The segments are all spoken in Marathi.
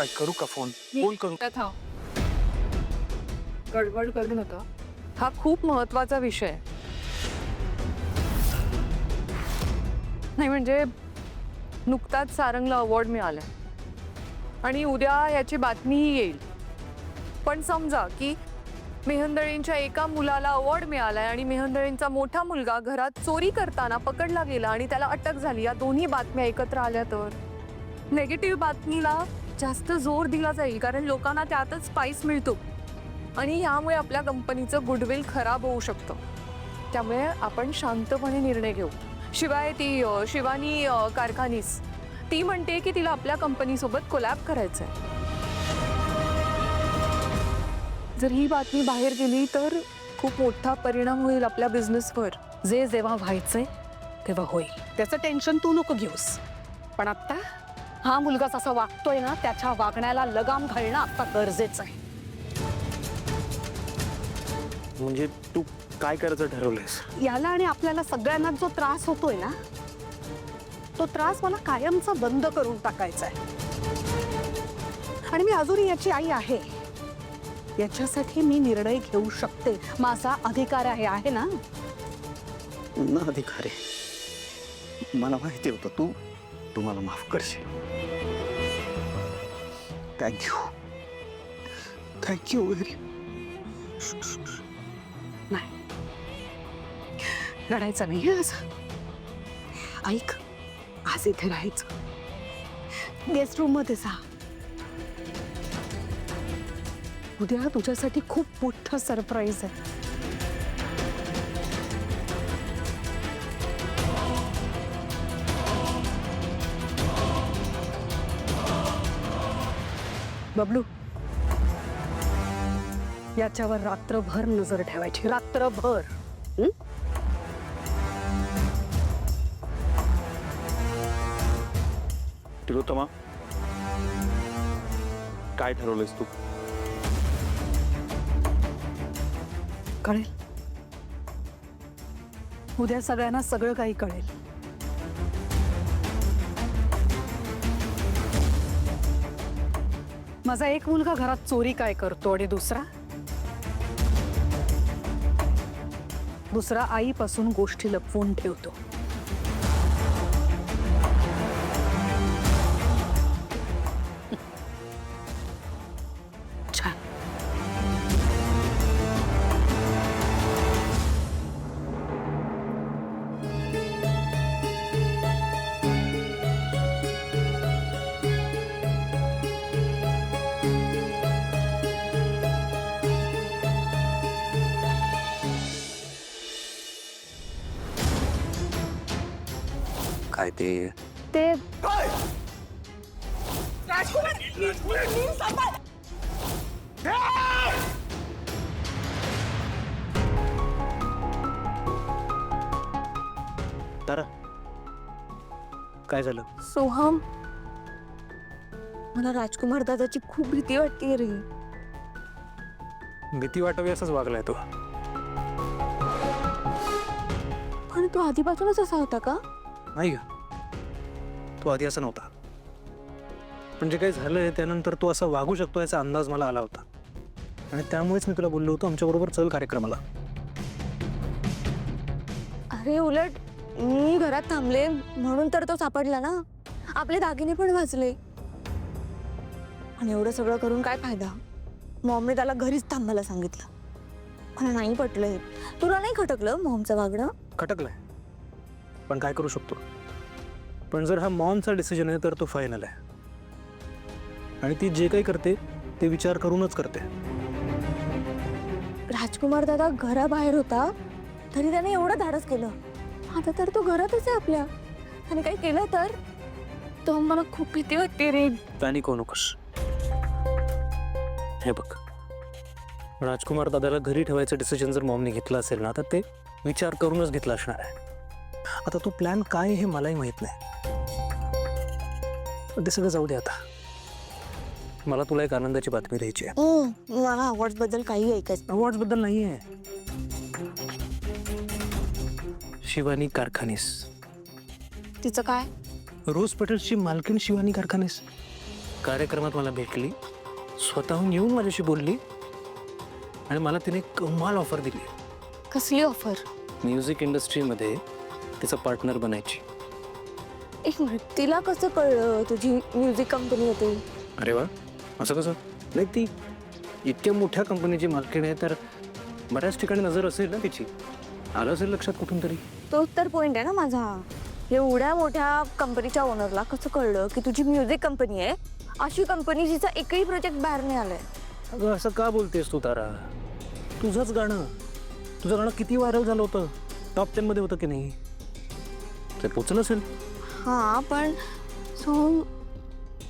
काय करू का फोन? बोल करू. गडबड करू नका. हा खूप महत्वाचा विषय आहे. नाही म्हणजे नुकताच सारंगला अवॉर्ड मिळालाय आणि उद्या याची बातमीही येईल. पण समजा की मेहंदळींच्या एका मुलाला अवॉर्ड मिळालाय आणि मेहंदळींचा मोठा मुलगा घरात चोरी करताना पकडला गेला आणि त्याला अटक झाली. या दोन्ही बातम्या एकत्र आल्या तर नेगेटिव्ह बातमीला जास्त जोर दिला जाईल, कारण लोकांना त्यातच स्पाइस मिळतो आणि यामुळे आपल्या कंपनीचं गुडविल खराब होऊ शकतं. त्यामुळे आपण शांतपणे निर्णय घेऊ. शिवाय ती शिवानी कारखानीस ती म्हणते की तिला आपल्या कंपनीसोबत कोलॅब करायचंय. जर ही बातमी बाहेर गेली तर खूप मोठा परिणाम होईल आपल्या बिझनेसवर. जे जेव्हा व्हायचंय तेव्हा होईल, त्याचं टेन्शन तू नको घेऊस. पण आता हा मुलगाच असा वागतोय ना, त्याच्या वागण्याला लगाम घालणं आता गरजेचं आहे. म्हणजे तू काय करायचं ठरवलंयस? याला आणि आपल्याला सगळ्यांना जो त्रास होतोय ना, तो त्रास मला कायमचा बंद करून टाकायचा आहे. आणि मी अजूनही याची आई आहे. याच्यासाठी मी निर्णय घेऊ शकते. माझा अधिकार आहे ना? ना अधिकार आहे. मला माहिती होतं तू मला माफ करशील. Thank you very. नाही, रडायचं नाही हं असं. ऐक, आज इथे राहायचं, गेस्ट रूम मध्ये जा. उद्या तुझ्यासाठी खूप मोठं सरप्राईज आहे. बबलू, याच्यावर रात्रभर नजर ठेवायची, रात्रभर. तिलोत्तमा, काय ठरवलंयस तू? कळेल उद्या, सगळ्यांना सगळं काही कळेल. माझा एक मुलगा घरात चोरी काय करतो आणि दुसरा आईपासून गोष्टी लपवून ठेवतो. छान. काय ते तारा, काय झालं? सोहम, मला राजकुमार दादाची खूप भीती वाटते रे. भीती वाटावी असंच वागलाय तो. पण तो आधीपासूनच असा होता का? नाही ग, तो आधी असा नव्हता. पण जे काही झालंय त्यानंतर तो असा वागू शकतो याचा अंदाज मला आला होता. आणि त्यामुळेच मी तुला बोललो होतो आमच्याबरोबर चल कार्यक्रमाला. अरे उलट मी घरात थांबले म्हणून तर तो सापडला ना. आपले दागिने पण वाचले. आणि एवढं सगळं करून काय फायदा? मॉमने त्याला घरीच थांबायला सांगितलं. मला नाही पटलंय. तुला नाही खटकलं मॉमचं वागणं? खटकलंय, पण काय करू शकतो. पण जर हा मॉमचा डिसिजन आहे तर तो फायनल आहे. आणि ती जे काही करते ते विचार करूनच करते. राजकुमार दादा घराबाहेर होता तरी त्याने एवढं धाडस केलं. आता तर तो घरातच आहे आपल्या. आणि काही केलं तर मला खूप भीती वाटते रे. पॅनिक होऊ नकोस. हे बघ, राजकुमार दादाला घरी ठेवायचं डिसिजन जर मॉमने घेतलं असेल ना तर ते विचार करूनच घेतलं असणार आहे. आता तो प्लॅन काय हे मलाही माहित नाही. पण ते सगळं जाऊ दे आता. मला तुला एक आनंदाची बातमी द्यायची आहे. मला अवॉर्ड बद्दल काही ऐकायचं. अवॉर्ड बद्दल नाहीये. शिवानी कारखानीस. तिचं काय? रोज पटेलची मालकीण शिवानी कारखानीस. कार्यक्रमात मला भेटली, स्वतःहून येऊन माझ्याशी बोलली आणि मला तिने कमाल ऑफर दिली. कसली ऑफर? म्युझिक इंडस्ट्रीमध्ये तिचा पार्टनर बनायची. एक मिनिट, तिला कसं कळलं तुझी म्युझिक कंपनी होती? अरे वा, असं कसं? नाही, ती इतक्या मोठ्या कंपनीची मालकीण आहे, तर बऱ्याच ठिकाणी नजर असेल ना तिची. आलं असेल लक्षात कुठून तरी. तोच तर पॉइंट आहे ना माझा. एवढ्या मोठ्या कंपनीच्या ओनरला कसं कळलं की तुझी म्युझिक कंपनी आहे? अशी कंपनी जिचा एकही प्रोजेक्ट बाहेर नाही आलाय. अगं असं का बोलतेस तू तारा? तुझं गाणं किती व्हायरल झालं होतं, टॉप 10 मध्ये होतं की नाही? ते पोचलं असेल. हां, पण सो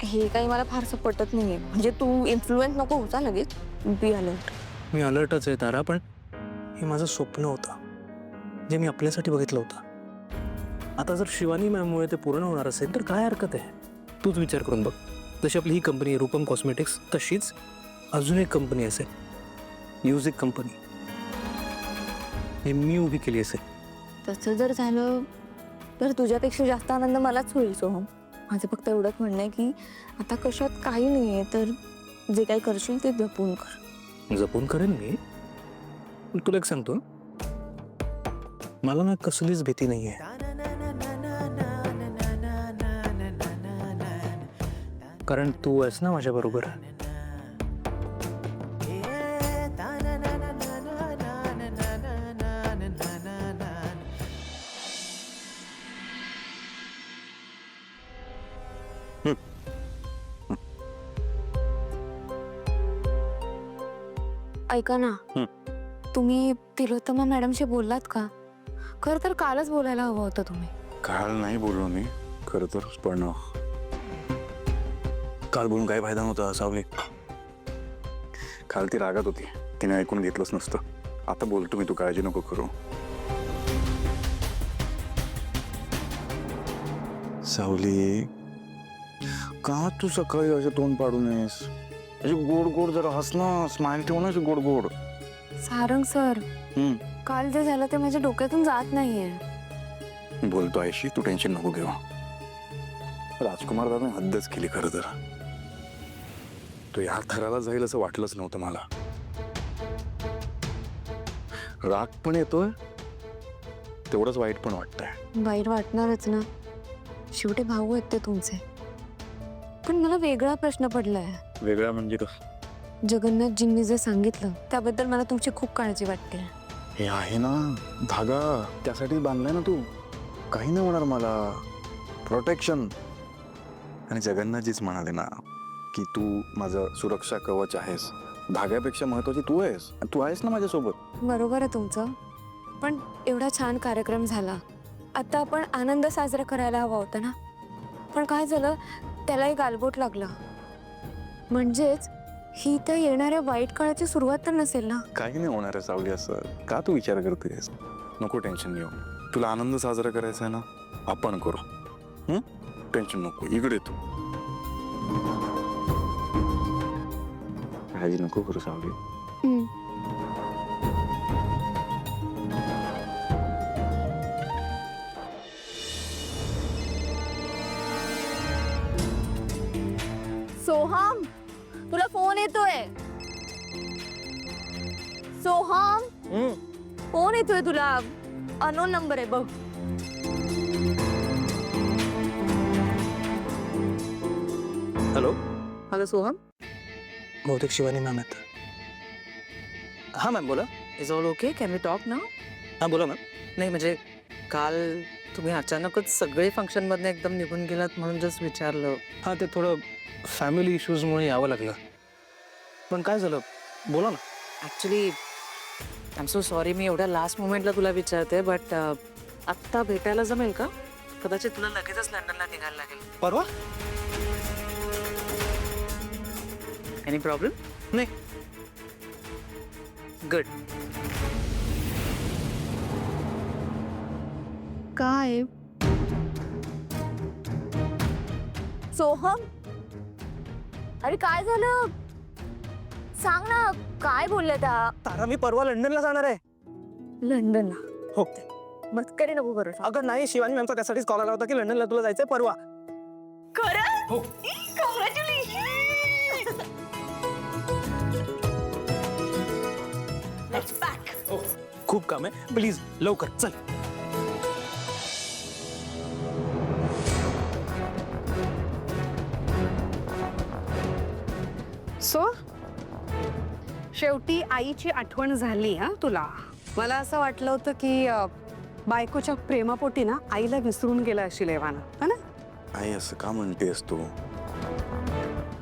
हे काही मला फारसं पटत नाहीये. म्हणजे तू इन्फ्लुएन्स नको होता लगेच. Be alert. मी अलर्टच आहे तारा, पण हे माझं स्वप्न होतं जे मी आपल्यासाठी बघितलं होतं. आता जर शिवानी मॅममुळे ते पूर्ण होणार असेल तर काय हरकत आहे? तूच विचार करून बघ. जशी आपली ही कंपनी आहे रूपम कॉस्मेटिक्स, तशीच अजून एक कंपनी असेल, म्युझिक कंपनी. हे मी उभी केली असेल. तसं जर झालं तर तुझ्यापेक्षा जास्त आनंद मलाच होईल सोहम. माझं फक्त एवढंच म्हणणं आहे की आता कशात काही नाही आहे, तर जे काही करशील ते जपून कर. जपून करेन मी. पण तुला एक सांगतो, मला ना कसलीच भीती नाही आहे. कारण तू आहेस ना माझ्या बरोबर. ऐका ना, तुम्ही तिलोत्तमा मॅडमशी बोललात का? खरं तर कालच बोलायला हवं होतं तुम्ही. काल नाही बोललो मी खरं तर, पण काल बोलून काही फायदा नव्हता सावली. काल ती रागात होती, तिने ऐकून घेतलंच नसतं. आता बोलतो मी, तू काळजी नको करू. सावली, का तू सकाळी असे तोंड पाडू नयेस? अशी गोड गोड जरा हस ना, स्माइल ठेव ना अशी गोड गोड. सारंग सर, काल जे झालं ते माझ्या डोक्यातून जात नाहीये. बोलतो आयशी, तू टेन्शन नको घेऊ. राजकुमार दादाने हद्दच केली खरं तर. तो या थराला जाईल असं वाटलंच नव्हतं मला. राग पण येतोय, तेवढंच वाईट पण वाटतंय. वाईट वाटणारच ना, शेवटी भाऊ आहेत ते तुमचे. पण मला वेगळा प्रश्न पडलाय. वेगळा म्हणजे का? जगन्नाथजींनी जे सांगितलं त्याबद्दल मला तुमची खूप काळजी वाटते. हे आहे ना धागा, त्यासाठीच बांधलाय ना तू. काही नाही होणार मला. प्रोटेक्शन. आणि जगन्नाथजीच म्हणाले ना की तू माझं सुरक्षा कवच आहेस. धाग्यापेक्षा महत्वाची तू आहेस, आणि तू आहेस ना माझ्यासोबत. बरोबर आहे तुमचं, पण एवढा छान कार्यक्रम झाला, आता आपण आनंद साजरा करायला हवा होता ना. पण काय झालं, त्यालाही गालबोट लागलं. म्हणजेच ही तर येणाऱ्या वाईट काळाची सुरुवात तर नसेल ना? काही नाही होणार आहे सावली. असं का तू विचार करतेस? नको टेन्शन घेऊ. तुला आनंद साजरा करायचा आहे ना, आपण करू. टेन्शन नको, इकडे तू. काळजी नको करू सावली. सोहम, तुला फोन येतोय. सोहम, फोन येतोय तुला. अननोन नंबर आहे बघ. हॅलो. हॅलो सोहम. बहुतेक शिवानी मॅम आहेत. हां मॅम, बोला. Is all okay? Can we talk ना? हां बोला मॅम. नाही म्हणजे काल तुम्ही अचानकच सगळे फंक्शनमधनं एकदम निघून गेलात म्हणून जस्ट विचारलं. हां, ते थोडं फॅमिली इश्यूजमुळे यावं लागलं. पण काय झालं, बोला ना. Actually I am so sorry, मी एवढ्या लास्ट मोमेंटला तुला विचारते, बट आत्ता भेटायला जमेल का? कदाचित तुला लगेचच लंडनला निघायला लागेल. परवा? Any problem? नाही. गुड. काय सोहम, अरे काय झालं सांग ना, काय बोलल्या त्या? तारा, मी परवा लंडनला जाणार आहे. लंडनला? हो. मस्करी नको करू. अगं नाही, शिवानी मॅमचा त्यासाठीच कॉल आला होता की लंडनला तुला जायचंय परवा. खरं? हो. कॉंग्रॅच्युलेशन. खूप काम आहे, प्लीज लवकर चल. सो शेवटी आईची आठवण झाली हा तुला. मला असं वाटलं होतं की बायकोच्या प्रेमापोटी ना आईला विसरून गेला अशी लेवानं, है ना? आई असं का म्हणतेस तू?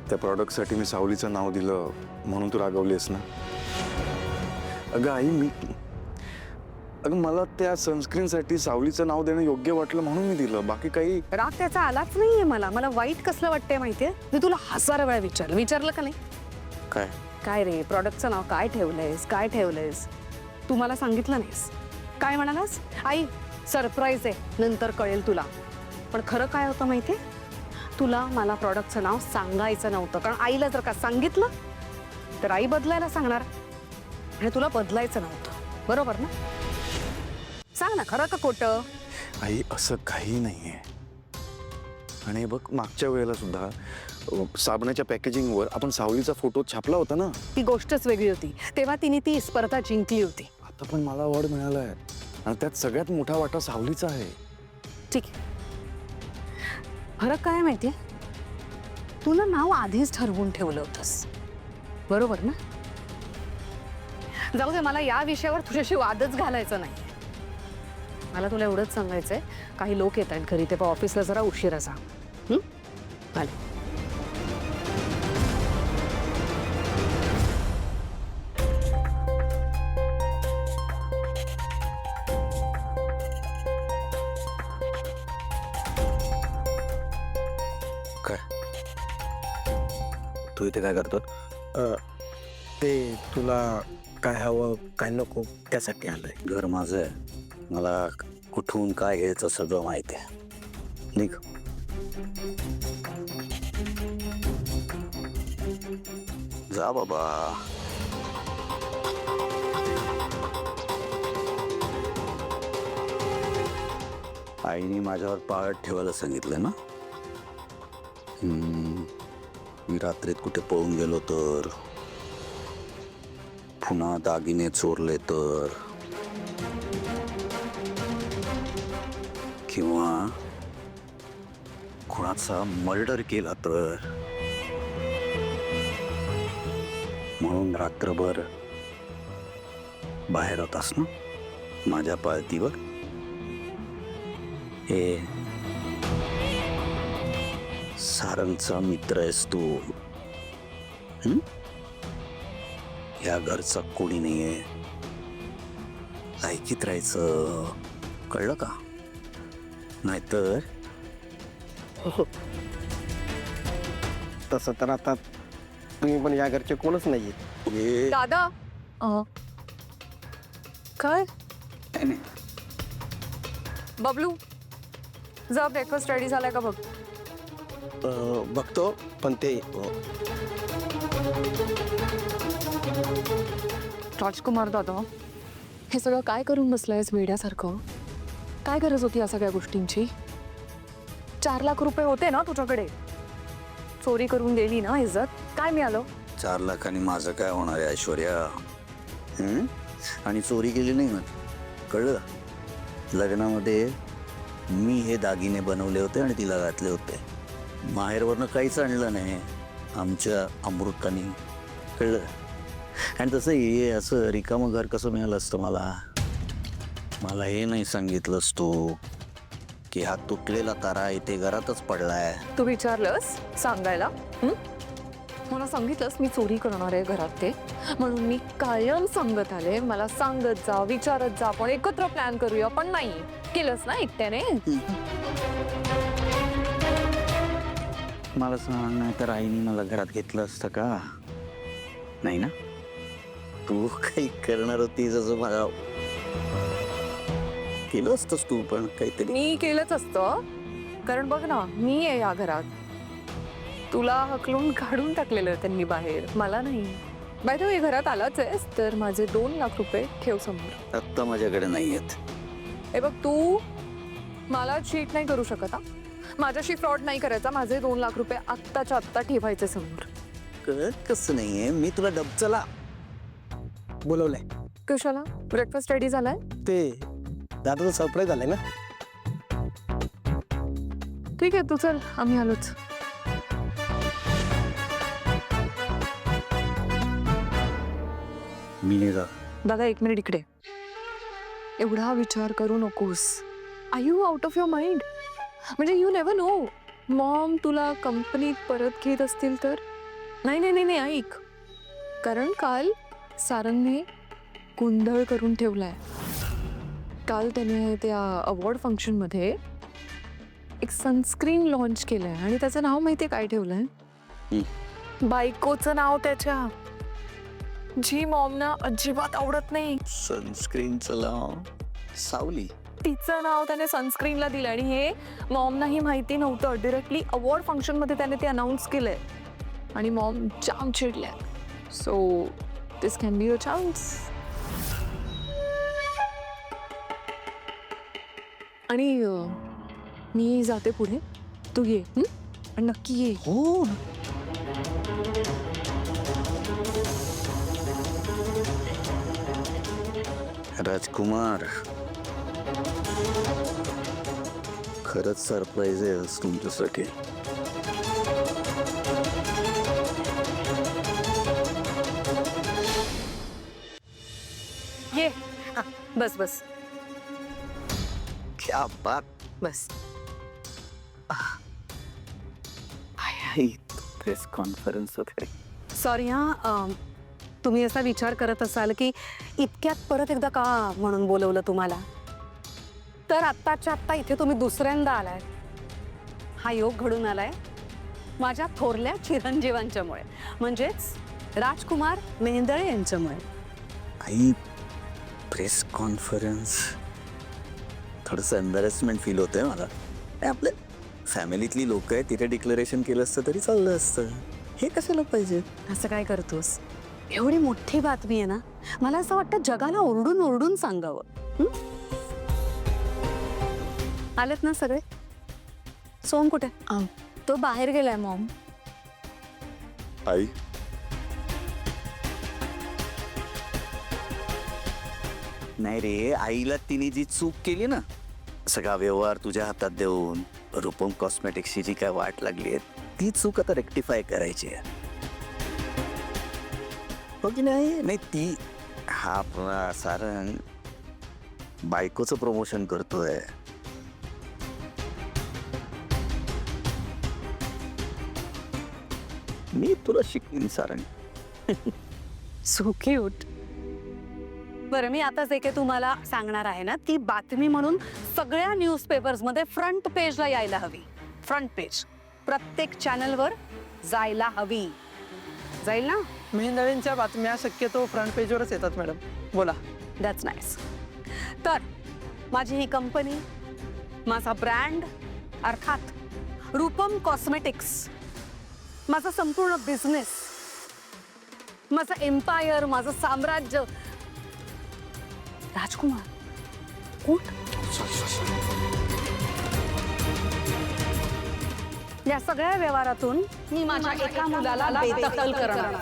त्या प्रॉडक्टसाठी मी सावलीचं नाव दिलं म्हणून तू रागवलीस ना? अगं आई अगं मला त्या सनस्क्रीनसाठी सावलीचं नाव देणं योग्य वाटलं म्हणून मी दिलं, बाकी काही. राग त्याचा आलाच नाहीये मला. मला वाईट कसलं वाटतंय माहितीये? मी तुला 1000 वेळा विचारलं का नाही? काय काय रे प्रॉडक्टचं नाव काय ठेवलंयस? तू मला सांगितलं नाहीस. काय म्हणालास? आई सरप्राईज आहे, नंतर कळेल तुला. पण खरं काय होतं माहितीये? तुला मला प्रॉडक्टचं नाव सांगायचं नव्हतं, कारण आईला जर का सांगितलं तर आई बदलायला सांगणार आणि तुला बदलायचं नव्हतं, बरोबर ना? सांग ना, खरं का खोटं? आई असं काही नाहीये. आणि बघ मागच्या वेळेला सुद्धा साबणाच्या पॅकेजिंगवर आपण सावलीचा फोटो छापला होता ना. ती गोष्टच वेगळी होती. तेव्हा तिने ती स्पर्धा जिंकली होती. आता पण मला अवॉर्ड मिळाला आहे आणि त्यात सगळ्यात मोठा वाटा सावलीचा आहे. ठीक आहे. फरक काय माहितीये? तुला नाव आधीच ठरवून ठेवलं होतंस, बरोबर ना? जाऊ दे, मला या विषयावर तुझ्याशी वादच घालायचा नाही. मला तुला एवढंच सांगायचंय, काही लोक येत आहेत घरी, तेव्हा ऑफिसला जरा उशिरा जा. आले. काय तू इथे काय करतो? ते तुला काय हवं काय नको त्यासाठी आलोय. घर माझं आहे, मला कुठून काय घ्यायचं सगळं माहिती आहे. निघ. जा बाबा. आईने माझ्यावर पाळत ठेवायला सांगितलं ना. मी रात्रीत कुठे पळून गेलो तर, पुन्हा दागिने चोरले तर, किंवा कुणाचा मर्डर केला तर, म्हणून रात्रभर बाहेर होतास ना माझ्या पाळतीवर. हे सारंगचा मित्र आहेस तू. या घरचा कोणी नाहीये, ऐकीत राहायचं, कळलं का? नाहीतर तसं तर आता तुम्ही पण या घरचे कोणच नाहीये. हे दादा काय नाही. बबलू, जा ब्रेकफास्ट रेडी झालाय का बघ. बघतो, पण ते राजकुमार दादा, हे सगळं काय करून बसलंयस वेड्यासारखं? काय गरज होती या सगळ्या गोष्टींची? 4 लाख रुपये होते ना तुझ्याकडे, चोरी करून गेली ना इज्जत, काय मिळालं? 4 लाखांनी माझं काय होणार आहे ऐश्वर्या? आणि चोरी केली नाही ना, कळलं? लग्नामध्ये मी हे दागिने बनवले होते आणि तिला घातले होते. माहेरवरनं काहीच आणलं नाही आमच्या अमृतानी, कळलं? आणि तसं हे असं रिकामं घर कसं मिळालं असतं मला? मला हे नाही सांगितलंस तू की हा तुटलेला तारा इथे घरातच पडलाय. तू विचारलंस सांगायला? मला सांगितलंस मी चोरी करणार आहे घरात ते, म्हणून मी कायम सांगत आले मला सांगत जा, विचारत जा, आपण एकत्र प्लॅन करूया. पण नाही केलंस ना एकट्याने. मला सांग, नाही तर आईने मला घरात घेतलं असतं का? नाही ना? तू काही करणार होती जसं मला केलं असतंस तू, पण काहीतरी. मी केलंच असतं, कारण बघ ना मी आहे या घरात. तुला हकलून काढून टाकलेलं त्यांनी बाहेर, मला नाही. बाय द वे घरात आलाच आहेस तर माझे 2 लाख रुपये ठेव समोर. आत्ता माझ्याकडे नाही आहेत. हे बघ, तू मला चीट नाही करू शकत हा. माझ्याशी फ्रॉड नाही करायचा. माझे 2 लाख रुपये आत्ताच्या आत्ता ठेवायचे समोर. कसं नाहीये, मी तुला डबचला बोलवलंय. कशाला? ब्रेकफास्ट रेडी झालाय? ते दादाचं सरप्राईज झालंय ना. ठीक आहे, तू चल, आम्ही आलोच. मी नाही जा. दादा, 1 मिनिट इकडे. एवढा विचार करू नकोस. Are you out of your mind? म्हणजे यू नेव्हर नो, मॉम तुला कंपनीत परत घेत असतील तर. नाही नाही नाही नाही, ऐक. कारण काल सारंगने गोंधळ करून ठेवलाय. काल त्याने त्या अवॉर्ड फंक्शनमध्ये एक सनस्क्रीन लॉन्च केलंय आणि त्याचं नाव माहितीये काय ठेवलंय? बायकोचं नाव त्याच्या, जी मॉमना अजिबात आवडत नाही. सनस्क्रीनचं नाव सावली. तिचं नाव त्याने सनस्क्रीनला दिलं आणि हे मॉमनाही माहिती नव्हतं. डिरेक्टली अवॉर्ड फंक्शनमध्ये त्याने ते अनाऊन्स केलंय आणि मॉम जाम चिडल्या. So this can be a chance. आणि मी जाते पुढे, तू ये. आणि नक्की ये. हो. राजकुमार, खरंच सरप्राईज आहे आज तुमच्यासाठी. ये. हा, बस बस क्या बात. बस. प्रेस कॉन्फरन्स वगैरे. सॉरी हां, तुम्ही असा विचार करत असाल की इतक्यात परत एकदा का म्हणून बोलवलं तुम्हाला. तर आत्ताच्या आत्ता इथे तुम्ही दुसऱ्यांदा आलाय. हा योग घडून आलाय माझ्या थोरल्या चिरंजीवांच्यामुळे, म्हणजेच राजकुमार मेहेंदळे यांच्यामुळे. आई, प्रेस कॉन्फरन्स थोडंसं एम्बॅरेसमेंट फील होतंय मला. आपल्या फॅमिलीतली लोक आहेत, तिथे डिक्लेरेशन केलं असतं तरी चाललं असतं. हे कशाला पाहिजे? असं काय करतोस? एवढी मोठी बातमी आहे ना, मला असं वाटतं जगाला ओरडून ओरडून सांगावं. आलेत ना सगळे? सोम कुठे? तो बाहेर गेलाय मॉम. आई, नाही रे, आईला तिने जी चूक केली ना, सगळा व्यवहार तुझ्या हातात देऊन रूपम कॉस्मेटिक्सची जी काय वाट लागली आहे, ती चूक आता रेक्टिफाय करायची आहे. हो की नाही? नाही ती, हा आपला सारंग बायकोचं प्रमोशन करतोय. मी तुला शिकवीन सारंग. So cute. बरं, मी आता जे काही तुम्हाला सांगणार आहे ना, ती बातमी म्हणून सगळ्या न्यूजपेपर्समध्ये फ्रंट पेजला यायला हवी. फ्रंट पेज प्रत्येक चॅनलवर जायला हवी. जाईल ना? मेहेंदळेंच्या बातम्या शक्यतो फ्रंट पेजवरच येतात मॅडम. बोला. That's nice. तर माझी ही कंपनी, माझा ब्रँड अर्थात रूपम कॉस्मेटिक्स, माझा संपूर्ण बिझनेस, माझं एम्पायर, माझं साम्राज्य. राजकुमार उठ. या सगळ्या व्यवहारातून मी माझ्या एका मुलाला बेदखल करणार.